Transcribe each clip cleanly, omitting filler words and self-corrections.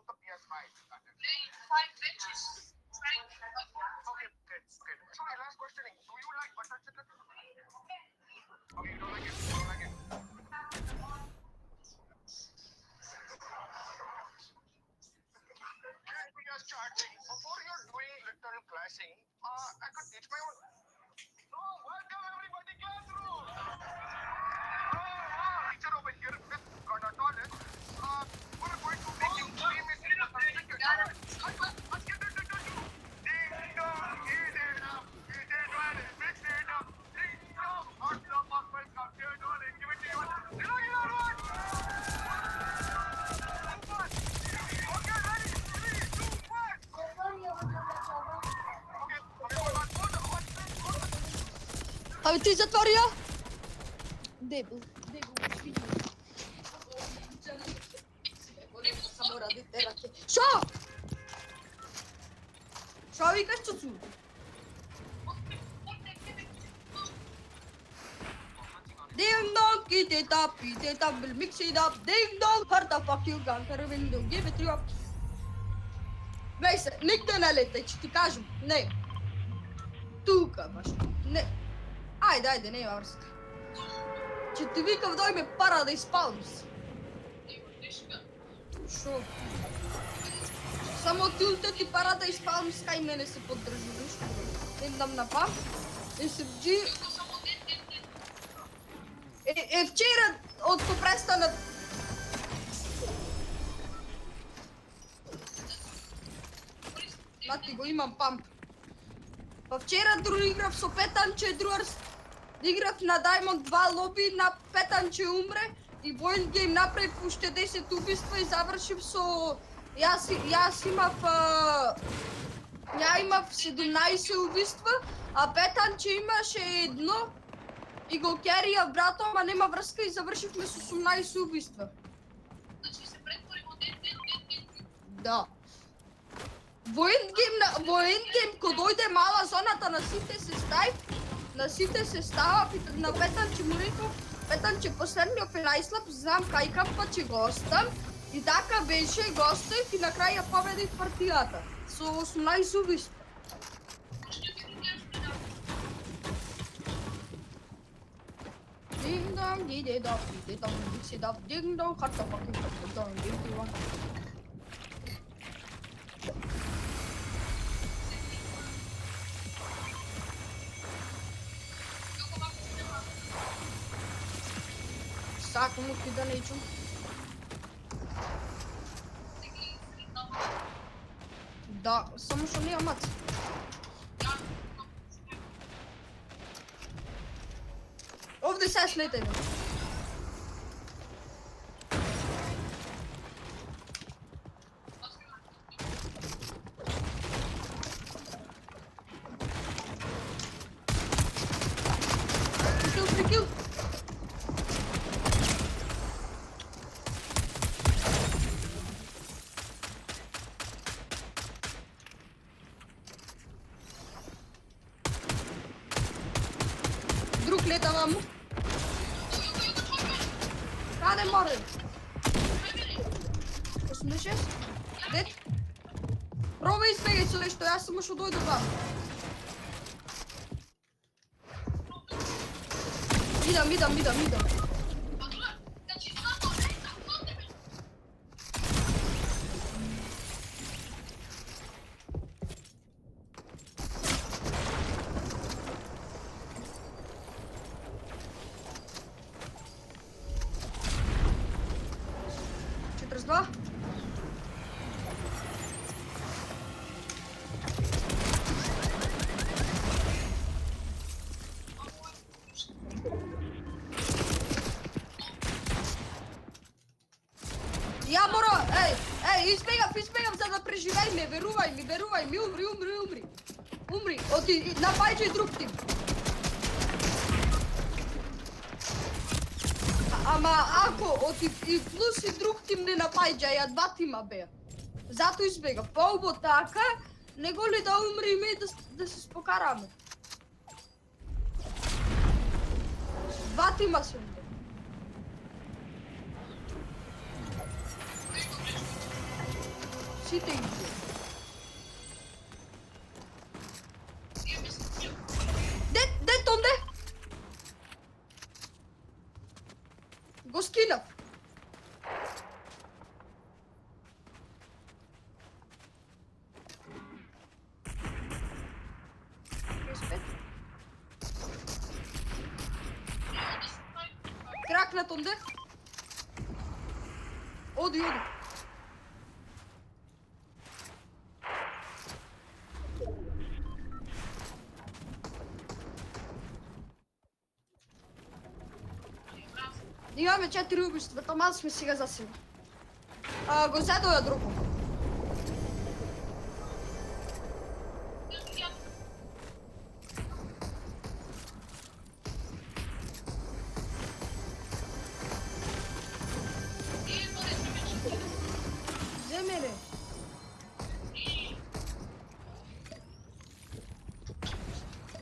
the PS5. Playing 5 benches. Trying to Okay, good. So my last questioning. Do you like butter chicken? Okay, you don't like it. You don't like it. We are charging. Before you're doing literal clashing, I could teach my own. So, welcome everybody, classroom. Teacher over here with got a toilet. We're going to make you three missing. Let's get it to you. Ding dong, eat it up. Eat it well, mix it up. Ding dong, hot love, welcome. Here, darling, give it to you. Did I hear one? Okay, ready? 3, 2, 1. Aby ty zatvorio? Debil, sviđa. Samo radi terake. Šo? Šo vikaš, čucu? Ding dong, eat it up, we'll mix it up. Ding dong, hard the fuck you ganker window, give it up. Вејсе, никто не лете, ќе ти кажам, не. Тука баш, не. Ајде, не врска. Ќе ти викав дојме пара да испалмиш. Шо? Само ти улте ти пара да испалмиш, кај мене се поддржуваш. Не дам на пам. SMG. Вчера од ко престанат. Мати го имам памп. Па вчера играв со Петанче Друарс. Играв на Diamond 2 лоби, на Петанче умре и во ендгейм направив уште 10 убиства и завршив со... Јас имав 17 убиства, а Петанче имаше едно и го керија брато, ама нема врска и завршивме со 18 убиства. Значи се претворимо ден. Да. Во ендгейм, кога дојде мала зоната на сите се става, на Петанче му реков, Петанче последниот е најслаб, знам кај кампа ќе го остам, и така беше, го оставив и на крај ја победив партијата, со 18 убиства. Ding dong, ding dong, ding dong, hard the fucking dong, ding dong. Сакам ти да не чум. Да, само што не имат. Овде се слетеме. Прикил. Друг лета вам. Каде море? 86? Дет? Пробај избегај со нешто, јас само што дојдов вам. Идам. Два. Ја мора, избегав за да преживееме, верувај ми, умри, оти, напаѓај друг тим. Ама ако оти и плюс и друг тим не напаѓаја, два тима беа. Зато избегав, поубо така, него ли да умриме и да се спокараме. Два тима се умре. сите ги бие. Дет онде? Го скинав. Кракнат онде. Оди. Имаме 4 убиства, таман сме сега за сега. Го зедо ја друго. Земере.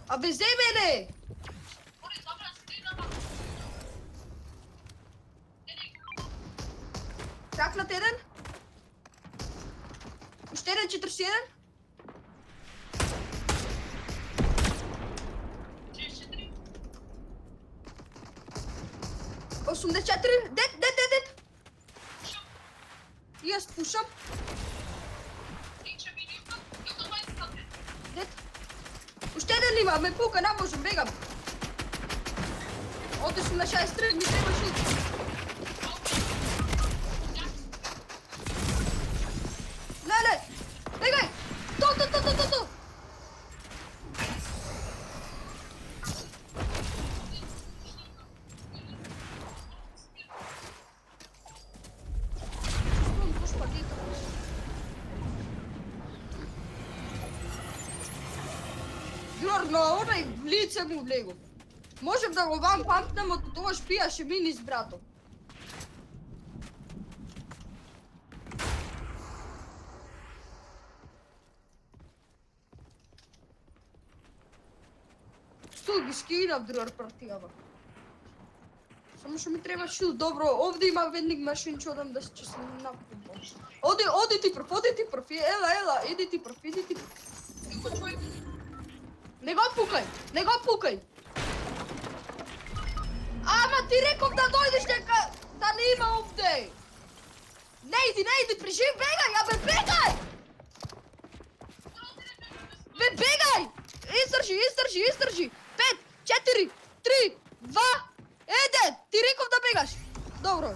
Абе земере! Кракнат еден. Уште еден 41. 84. Дет. И јас пушам. Дет. Уште еден има, ме пука, не можам, бегам. Отишам на 63, ми треба шут. Леле! Бегај! То! На онај лице му влегов. Можем да го вам памтнем од тоа шпијаше мини с братом. Што ги скинав другар партијава. Само што ми треба шил, добро, овде има ведник машин, че одам да се чеснам на футбол. Оди ти прв, ела, иди ти прв. Не го пукај! Ама ти реков да дојдеш дека да не има овде! Не иди, прежив, бегај! Бегај! Издржи! 5, 4, 3, 2, 1! Ти реков да бегаш! Добро.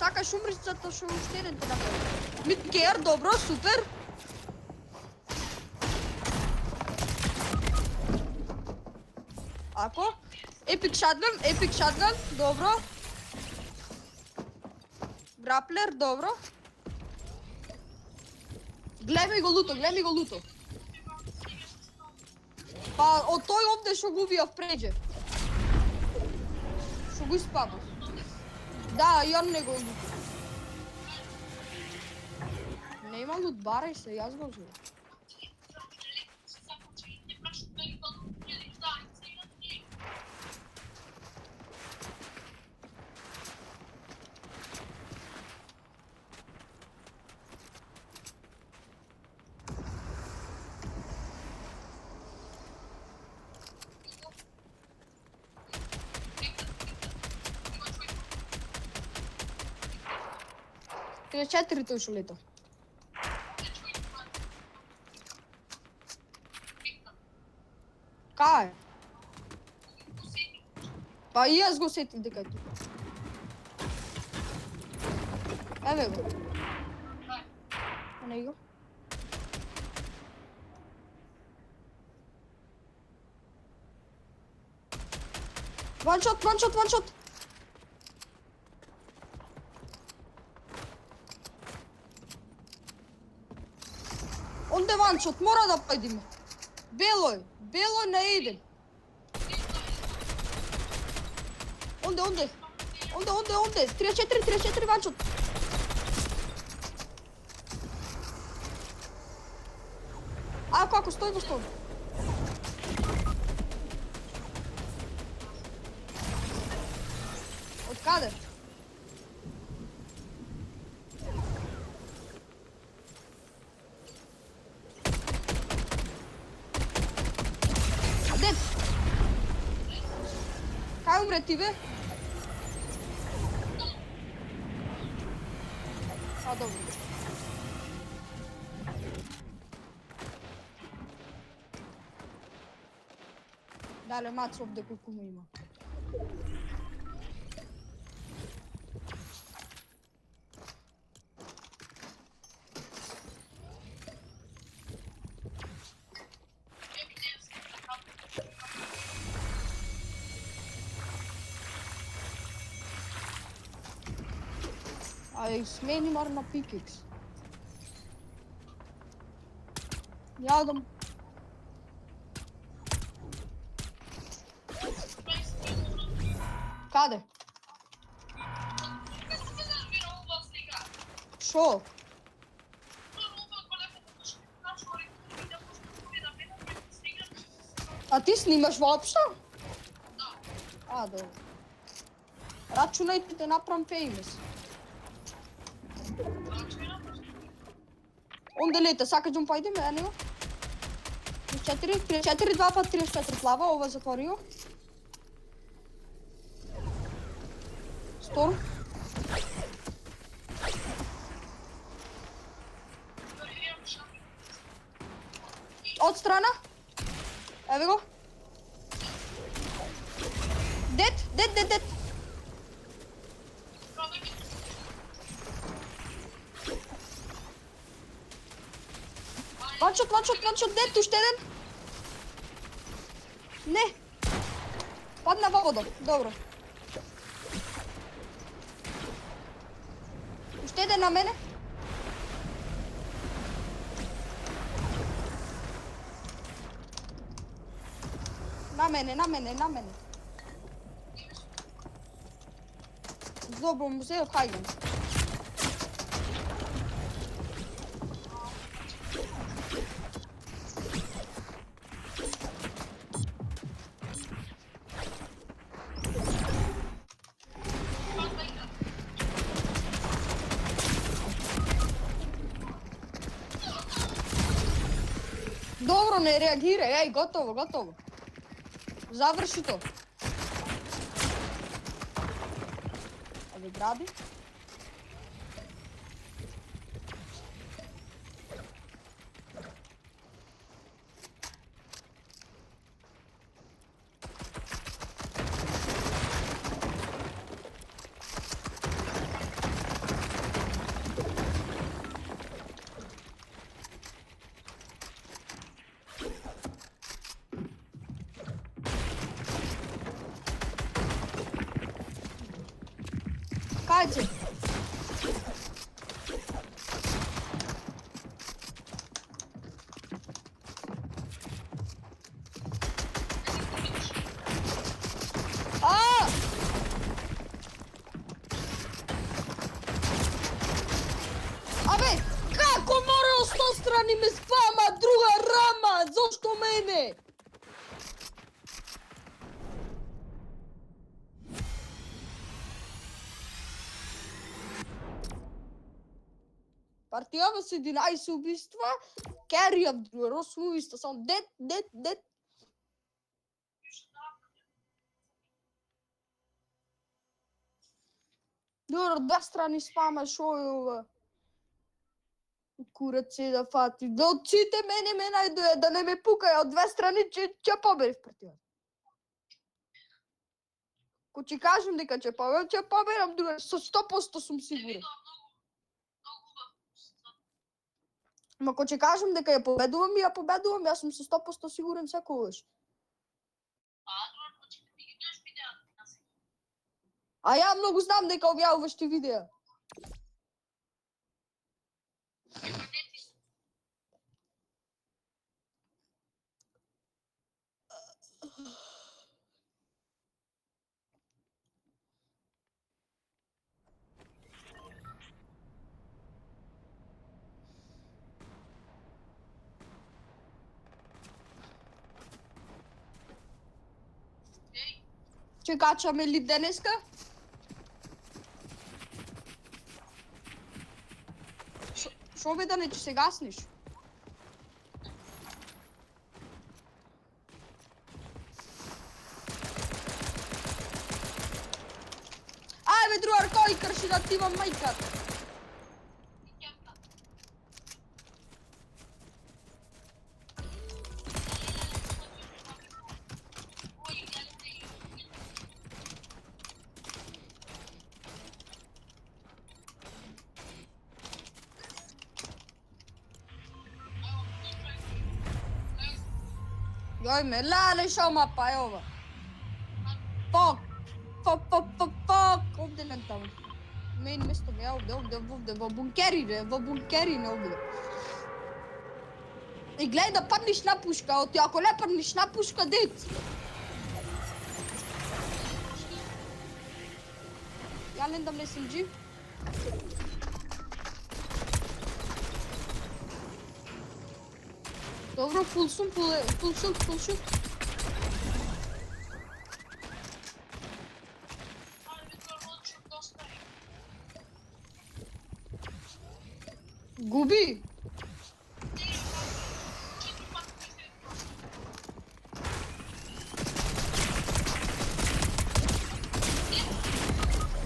Сакаш умрицата што уште еден те направи. Мидгер, добро, супер. Ако? Епик шатган, добро. Граплер, добро. Гледај го луто. Па, од тој овде што го убијав преđe. Што го испадав. Да, и он не го убив. Не има лут бара и се, јас го взем. Треба 4 тој што лета. Кај? Па и јас го сетив дека е тука. Еве го. Не го. One shot. Онде ваншот, мора да појдеме. Бело на еден. Онде. Онде. 34 ванчот. А, како, стој. Од каде? Дед! Кај умре ти, бе? А, добро. Дале, мац овде колку му има. Ај, смени мар на пикекс. Јадам. Каде? Шо? А ти снимаш воопшто? А, добро. Рачунај ти те направам феймес. Онде лета, сакаđам па идеме, а него? 34, 2 пат 34 плава, ова затворио. Сторм. Од страна. Еве го. Дед. Ванчот, дед, уште еден. Не. Падна во вода, добро. Уште еден на мене. На мене. Добро, му се хајдем. Добро, не реагирај, ај, готово. Заврши то. Абе, граби. Кајде? Абе, како мора од 100 страни ме спама, друга рама, зошто мене? Партијава се 11 убиства, керија друга, 8 убиства, само дед. Добро, 2 страни спама, шо е ова? Курат се да фати, да од сите мене ме најдоја, да не ме пукаја, од 2 страни ќе победив партијата. Ко ќе кажам дека ќе победам, друга, со 100% сум сигурен. Ма ко ќе кажам дека ја победувам, јас сум со 100% сигурен секогаш. А ја многу знам дека објавуваш ти видеа. Ќе качаме ли денеска? Шо бе да не ќе се гасниш? Ај бе другар, кој крши да ти имам мајката? Joj me, lale šoma pa je ova. Fuck. Ovdje nem tamo. Main mesto mi je ovdje, v bunkerine ovdje. I gledaj da padniš na puška, ti ako ne padniš na puška, dec. Ja ne dam SMG. Dobro, full shield. Gubi.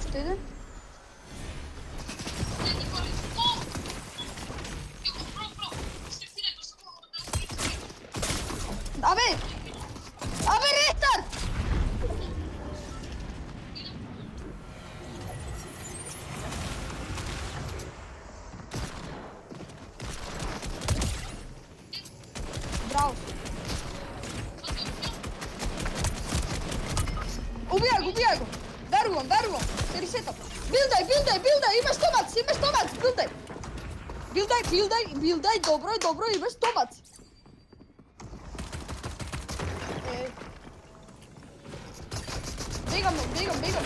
Što ide? Abe, retard! Bravo. Ubijaj go. Verujem. Se resetam. Buildaj, imaš tomac, buildaj, dobro, imaš tomac.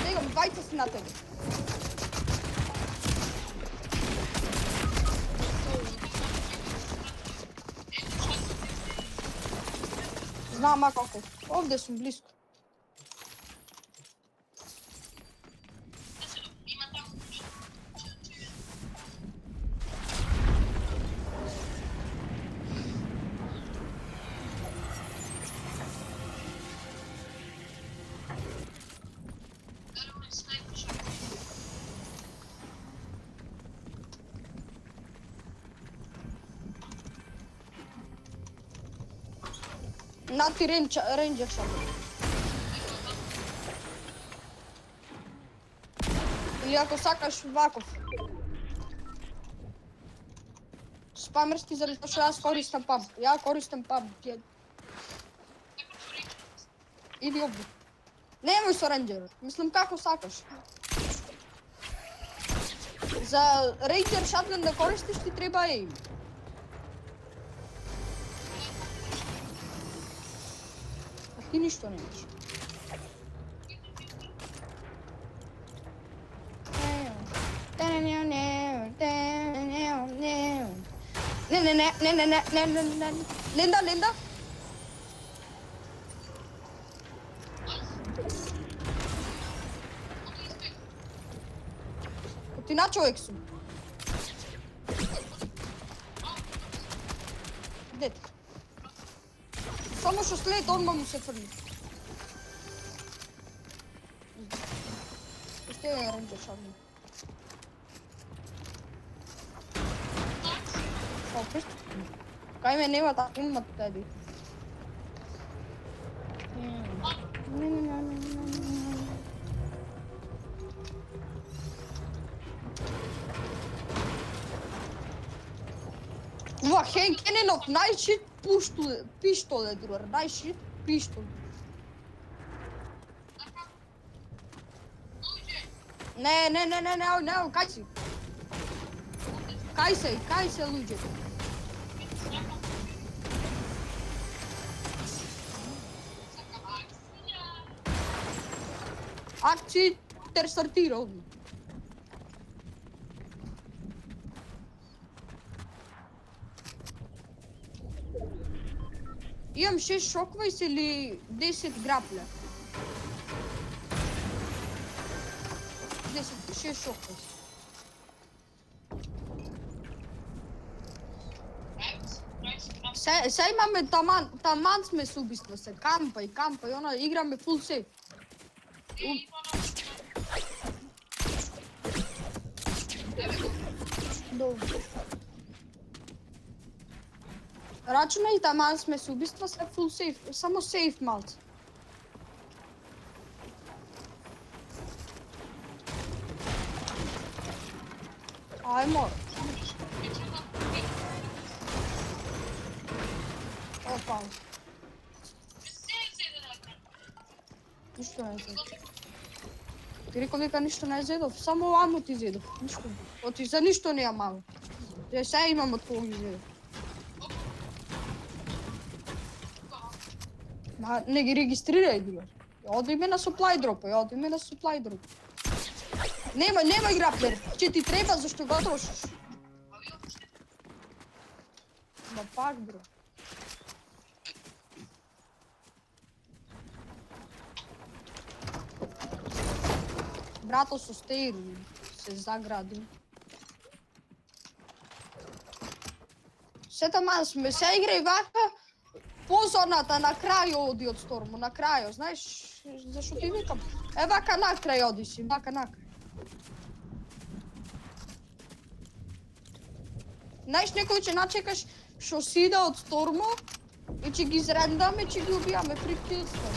Begam, bajca se na tebe. Znam kako. Ovdje sam blisko. Nati ranger sam. Ili ako sakaš vakov. Spamerski zato što ja koristam pump. Ja koristim pump. Idi ovdje. Nemoj sa rangerom. Mislim kako sakaš. Za ranger shotgun da koristiš ti treba aim. Ti ništa nemaš. Ne. Linda. Ti na čovjek su. Gdje ti? Samo što sled, odmah mu se frni. Što je ranger šavni? Opet? Kaj me nema tako imat tebi? Ova Hank Enenov najshit pištole, drugar, najshit pištol. Ne, kaj si? Kaj se luđe? Akciji ter startira ovdje. Imam 6 šokvajs ili 10 grappler. 6 шоква. Се имаме таман сме со убиства се. Кампа и она играме фул сейф. Добро. Рачунај таман сме со убиства се фул сейф, само сейф малце. Ајмо. Опа. Ништо не зедов. Ти рекол дека ништо не зедов, само амо ти зедов. Ништо. Оти за ништо не имам амо. Ја сега имам од кога ги зедов. Ма не ги регистрирај било. Одиме на supply drop, Нема граплер, ќе ти треба зашто го трошиш. Ма пак бро. Брато со стеир се загради. Се таман сме, се играј вака, по зоната на крај оди од Стормо, на крај, знаеш, зашто ти викам? Вака на крај оди си, вака на крај. Знаеш, некој ќе начекаш шо сида од Стормо и ќе ги изрендаме, ќе ги убијаме при килства.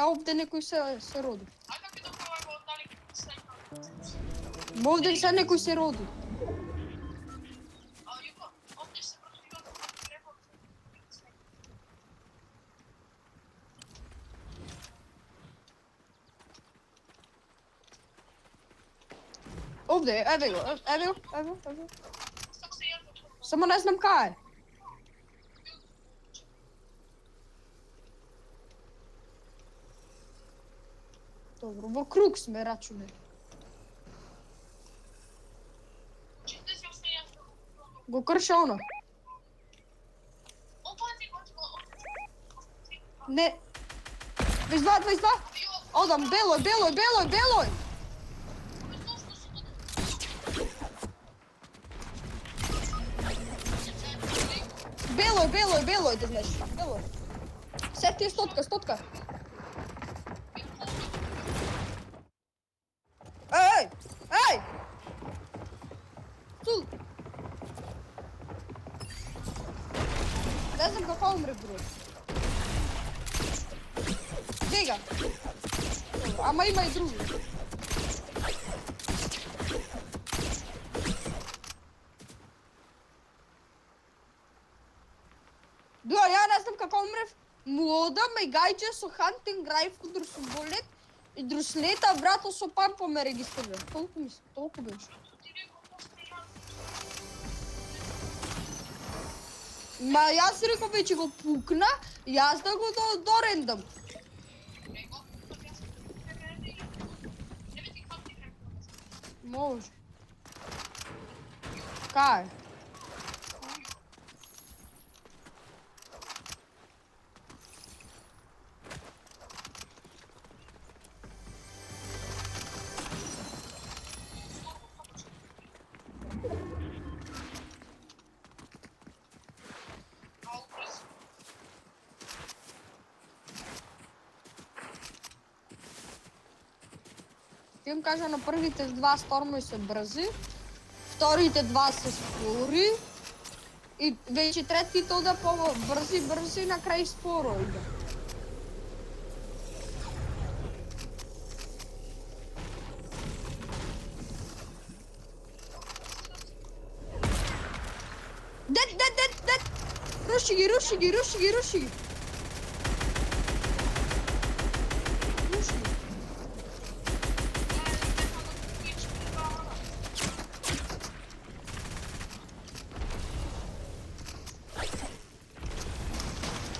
Овде некој се роди. Овде се некој се роди. Овде, еве го. Само не знам кај е. Добро, во круг сме рачуне. Го крша оно. Не. 22. Одам, белој. Белој, да знаеш, белој. Сет ти е стотка. Ей! Тул. Не знам како умре, бро. Бега. Ама има и други. Ја не знам како умрев. Му одам и гајче со hunting rifle друсуболет и друслета брато со пампо ме регистрира. Толку беше. Ма јас реков веќе го пукна, јас да го дорендам. Може. Кај? Ти им кажа на првите два стормови се брзи, вторите два се спори и веќе третите ода брзи на крај споро иде. Дед! Руши ги!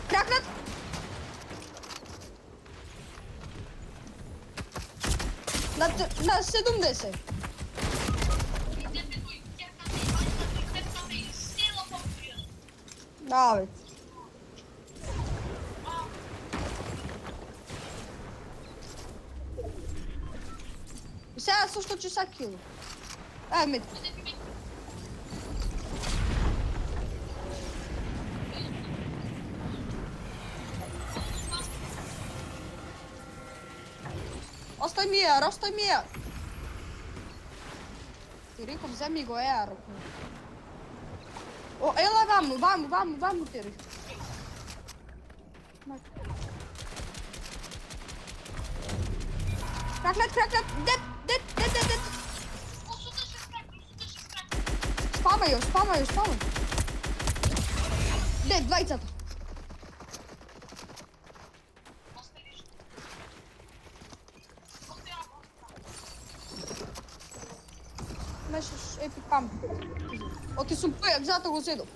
Кракнат! На 70. Да, бе. сега со што ќе са кил. Ај метка. Остави ми ја, остави ми ја. Ти реков, земи го еар. О, ела ваму ти реков. Краклет, дет. Спамај ја. Дет, двајцата. Мешаш епик пам. Оти сум појак, зато го зедов.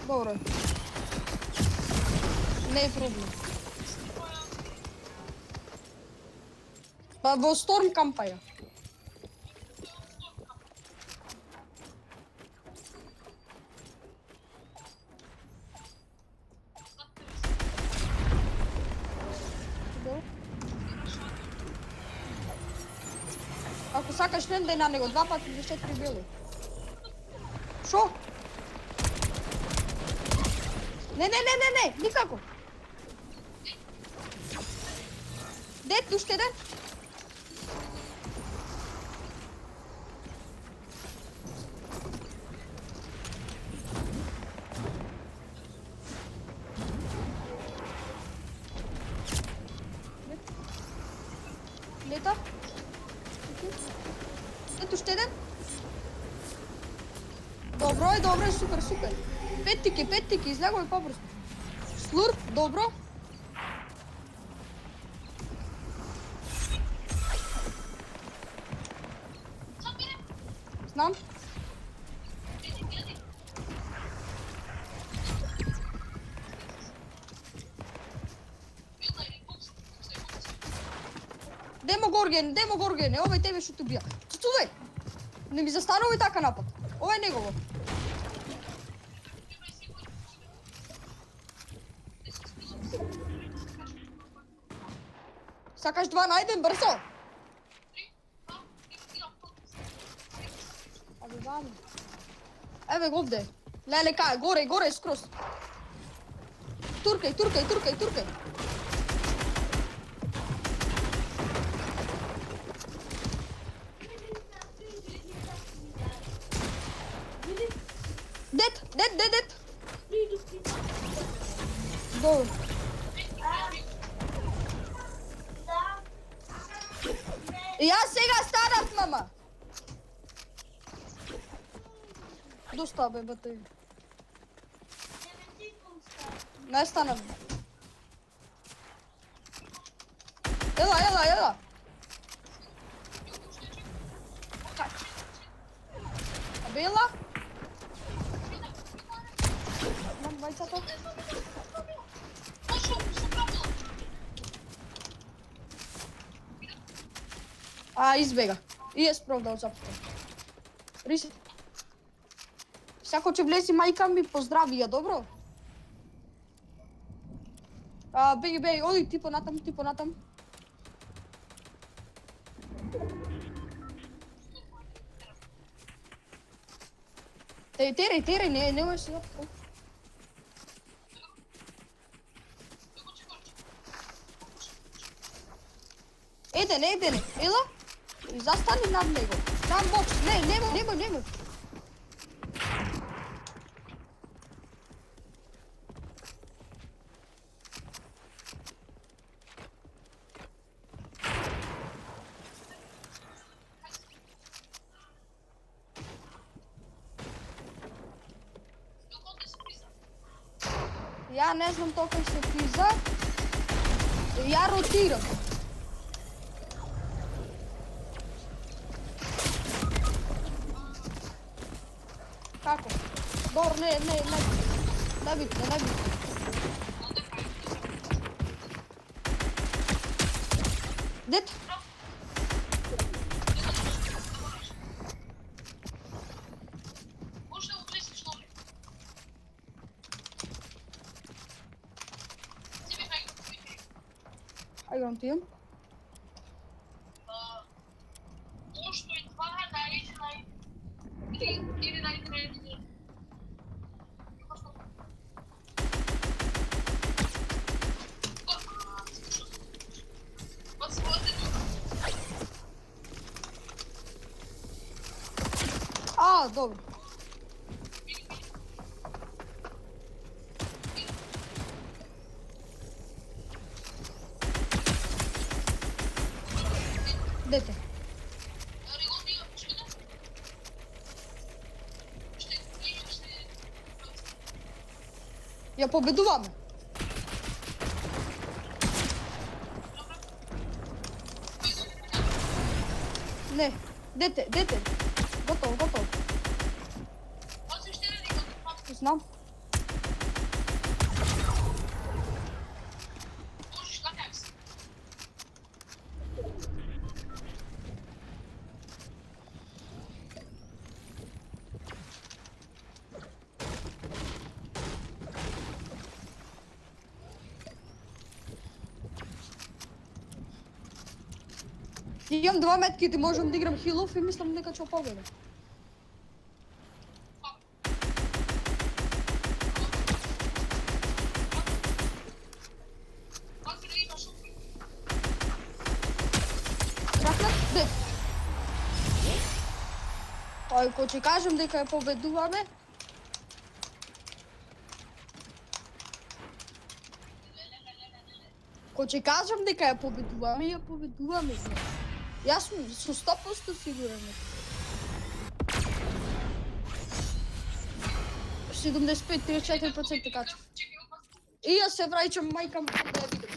Добро. Не е проблем. Па во Storm кампаја. Ако сакаш не дај на него 2 пати 4 бели. Шо? Не, никако. Дет, уште еден. Лета. Дет, уште еден. Добро, супер. Петтики, излегој побрзо. Слурп, добро. Знам. Демо Горгене, овој тебе што те бија. Цуцувај! Не ми застанувај така напад. Ова е негово. Сакаш 2 на 1 брзо? Абе вамо. Еве го овде. Леле кај, горе скроз. Туркај. Дет. Добро. Јас сега станав, мама. Доста бе, бате. Не станав. Ела. Абела? Мам, двајцата. Избега. И е справдал запата. Рисе. Сако че влези мајка ми поздрави ја, добро? Беги, оди ти понатам. Терај, не можеш да. Еден, ела? И застани над него. Там бокс, немој. Ја не знам тока се пиза. Ја ротирам. Како? Добро, не битно. Дет? Само ти имам. Pošto i dva ili najtrenije. А, добро. Дете. Ја победуваме. Не, дете. Готово. Знам. Имам 2 метки, ти можам да играм хилов и мислам дека ќе победам. Кракнат, дет. Ој, кој ќе кажам дека ја победуваме. Кој ќе кажам дека ја победуваме. Јас сум со 100% сигурен. 75-34% качам. И јас се враќам мајкам да ја видам.